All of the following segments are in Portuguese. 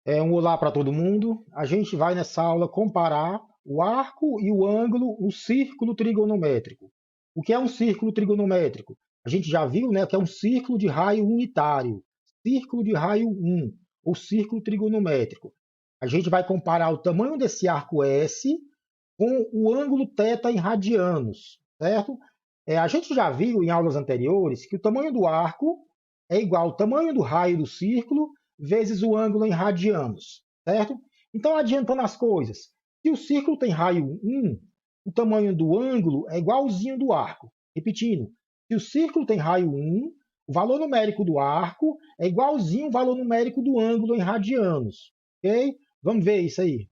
Um olá para todo mundo. A gente vai nessa aula comparar o arco e o ângulo no círculo trigonométrico. O que é um círculo trigonométrico? A gente já viu, né, que é um círculo de raio unitário, círculo de raio 1, ou círculo trigonométrico. A gente vai comparar o tamanho desse arco S com o ângulo θ em radianos, certo? A gente já viu em aulas anteriores que o tamanho do arco é igual ao tamanho do raio do círculo vezes o ângulo em radianos, certo? Então, adiantando as coisas, se o círculo tem raio 1, o tamanho do ângulo é igualzinho do arco. Repetindo, se o círculo tem raio 1, o valor numérico do arco é igualzinho ao valor numérico do ângulo em radianos, ok? Vamos ver isso aí.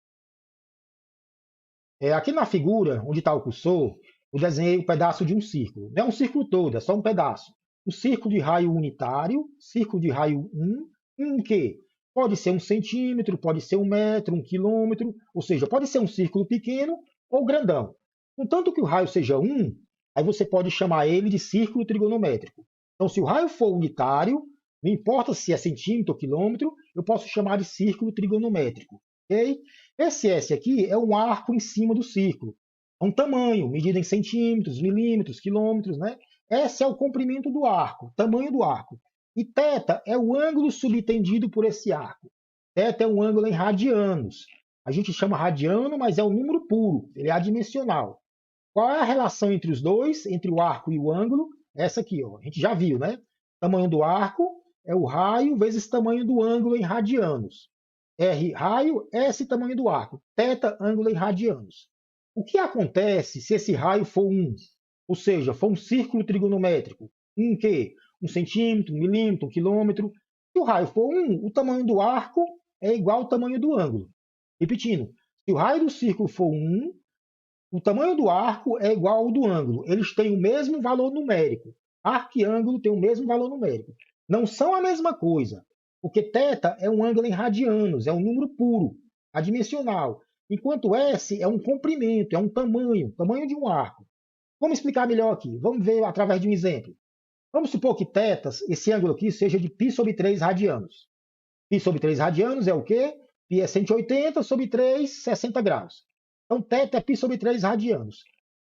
Aqui na figura, onde está o cursor, eu desenhei um pedaço de um círculo. Não é um círculo todo, é só um pedaço. Um círculo de raio unitário, círculo de raio 1, um que pode ser 1 centímetro, pode ser 1 metro, 1 quilômetro, ou seja, pode ser um círculo pequeno ou grandão. Contanto que o raio seja 1, aí você pode chamar ele de círculo trigonométrico. Então, se o raio for unitário, não importa se é centímetro ou quilômetro, eu posso chamar de círculo trigonométrico. Ok? Esse S aqui é um arco em cima do círculo. É um tamanho, medido em centímetros, milímetros, quilômetros, né? S é o comprimento do arco, tamanho do arco. E θ é o ângulo subtendido por esse arco. Θ é um ângulo em radianos. A gente chama radiano, mas é um número puro, ele é adimensional. Qual é a relação entre os dois, entre o arco e o ângulo? Essa aqui, ó. A gente já viu, né? Tamanho do arco é o raio vezes tamanho do ângulo em radianos. R raio, S tamanho do arco. Θ ângulo em radianos. O que acontece se esse raio for 1? Ou seja, for um círculo trigonométrico. Um que? 1 centímetro, 1 milímetro, 1 quilômetro. Se o raio for 1, o tamanho do arco é igual ao tamanho do ângulo. Repetindo, se o raio do círculo for 1, o tamanho do arco é igual ao do ângulo. Eles têm o mesmo valor numérico. Arco e ângulo têm o mesmo valor numérico. Não são a mesma coisa, porque θ é um ângulo em radianos, é um número puro, adimensional, enquanto S é um comprimento, é um tamanho de um arco. Vamos explicar melhor aqui. Vamos ver através de um exemplo. Vamos supor que θ, esse ângulo aqui, seja de π sobre 3 radianos. Π sobre 3 radianos é o quê? Π é 180 sobre 3, 60 graus. Então, θ é π sobre 3 radianos.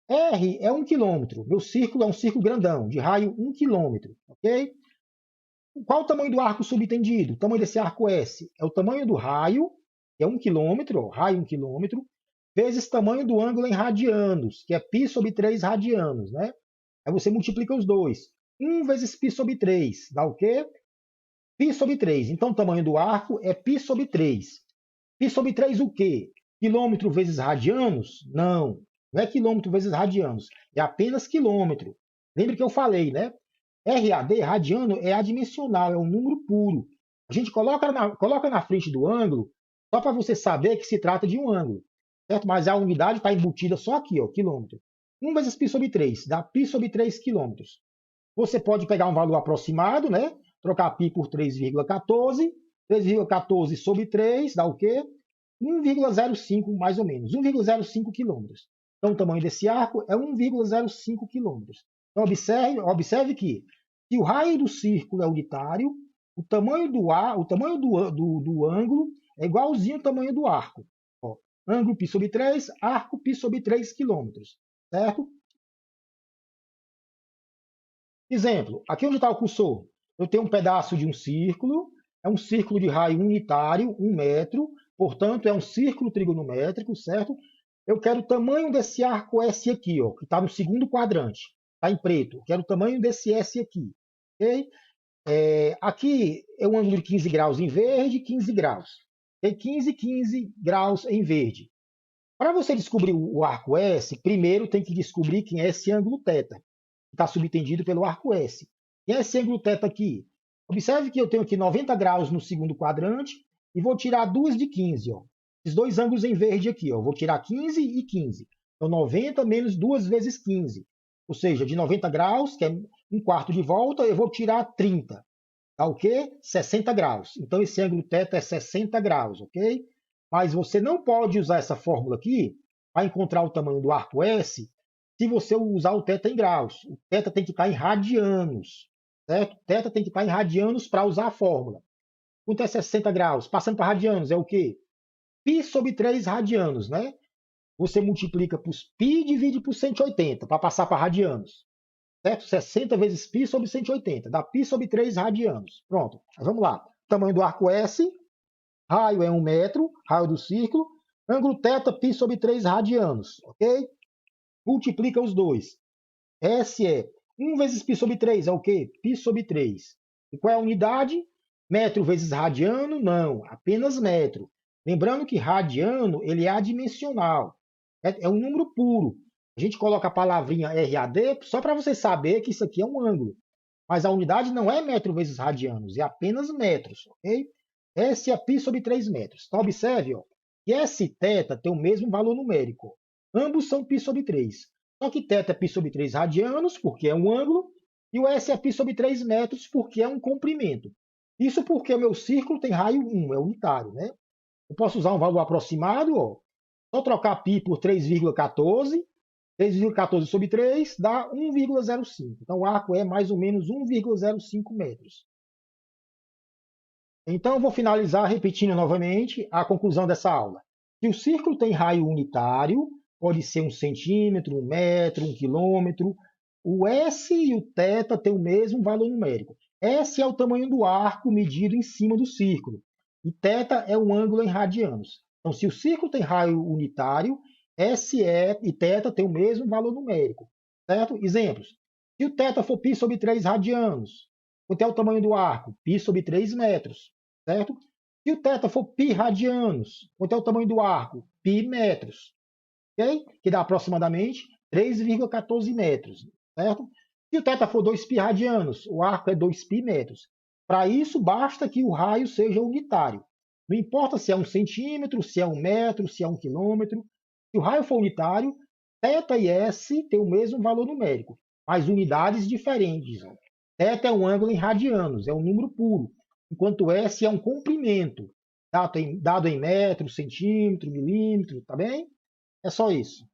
R é 1 quilômetro. Meu círculo é um círculo grandão, de raio 1 quilômetro. Ok? Qual o tamanho do arco subtendido? O tamanho desse arco S é o tamanho do raio, que é 1 quilômetro, ó, raio 1 quilômetro, vezes tamanho do ângulo em radianos, que é π sobre 3 radianos. Né? Aí você multiplica os dois. 1 vezes π sobre 3 dá o quê? Π sobre 3. Então, o tamanho do arco é π sobre 3. Π sobre 3 o quê? Quilômetro vezes radianos? Não, não é quilômetro vezes radianos, é apenas quilômetro. Lembre que eu falei, né? RAD, radiano, é adimensional, é um número puro. A gente coloca na frente do ângulo só para você saber que se trata de um ângulo, certo? Mas a unidade está embutida só aqui, ó, quilômetro. 1 vezes π sobre 3 dá π sobre 3 quilômetros. Você pode pegar um valor aproximado, né? Trocar π por 3,14. 3,14 sobre 3 dá o quê? 1,05 mais ou menos, 1,05 quilômetros. Então, o tamanho desse arco é 1,05 quilômetros. Então, observe que se o raio do círculo é unitário, o tamanho do ângulo é igualzinho ao tamanho do arco. Ó, ângulo π sobre 3, arco π sobre 3 quilômetros. Certo? Exemplo, aqui onde está o cursor, eu tenho um pedaço de um círculo, é um círculo de raio unitário, 1 metro, portanto, é um círculo trigonométrico, certo? Eu quero o tamanho desse arco S aqui, ó, que está no segundo quadrante, está em preto. Eu quero o tamanho desse S aqui. Okay? Aqui é um ângulo de 15 graus em verde, 15 graus. Tem 15 graus em verde. Para você descobrir o arco S, primeiro tem que descobrir quem é esse ângulo θ, que está subtendido pelo arco S. Quem é esse ângulo θ aqui? Observe que eu tenho aqui 90 graus no segundo quadrante e vou tirar duas de 15. Ó. Esses dois ângulos em verde aqui. Ó. Vou tirar 15 e 15. Então, 90 menos 2 vezes 15. Ou seja, de 90 graus, que é um quarto de volta, eu vou tirar 30. Dá o quê? 60 graus. Então, esse ângulo θ é 60 graus, ok? Mas você não pode usar essa fórmula aqui para encontrar o tamanho do arco S se você usar o θ em graus. O θ tem que estar em radianos, certo? Θ tem que estar em radianos para usar a fórmula. Quanto é 60 graus? Passando para radianos, é o quê? Π sobre 3 radianos, né? Você multiplica por π e divide por 180 para passar para radianos. Certo? 60 vezes π sobre 180, dá π sobre 3 radianos. Pronto, vamos lá. Tamanho do arco S, raio é 1 metro, raio do círculo, ângulo θ, π sobre 3 radianos, ok? Multiplica os dois. S é 1 vezes π sobre 3, é o quê? Π sobre 3. E qual é a unidade? Metro vezes radiano? Não, apenas metro. Lembrando que radiano ele é adimensional, é um número puro. A gente coloca a palavrinha RAD só para você saber que isso aqui é um ângulo. Mas a unidade não é metro vezes radianos, é apenas metros, ok? S é π sobre 3 metros. Então, observe ó, que S e θ têm o mesmo valor numérico. Ambos são π sobre 3. Só que θ é π sobre 3 radianos, porque é um ângulo, e o S é π sobre 3 metros, porque é um comprimento. Isso porque o meu círculo tem raio 1, é unitário, né? Eu posso usar um valor aproximado, ó. Só trocar π por 3,14, 3,14 sobre 3 dá 1,05. Então, o arco é mais ou menos 1,05 metros. Então, eu vou finalizar repetindo novamente a conclusão dessa aula. Se o círculo tem raio unitário, pode ser 1 centímetro, 1 metro, 1 quilômetro, o S e o θ têm o mesmo valor numérico. S é o tamanho do arco medido em cima do círculo, e θ é um ângulo em radianos. Então, se o círculo tem raio unitário, S e θ têm o mesmo valor numérico. Certo? Exemplos. Se o θ for π sobre 3 radianos, quanto é o tamanho do arco? Π sobre 3 metros. Certo? Se o θ for π radianos, quanto é o tamanho do arco? Π metros. Okay? Que dá aproximadamente 3,14 metros. Certo? Se o θ for 2π radianos, o arco é 2π metros. Para isso, basta que o raio seja unitário. Não importa se é 1 centímetro, se é 1 metro, se é 1 quilômetro. Se o raio for unitário, θ e S têm o mesmo valor numérico, mas unidades diferentes. θ é um ângulo em radianos, é um número puro, enquanto S é um comprimento, dado em metro, centímetro, milímetro, tá bem? É só isso.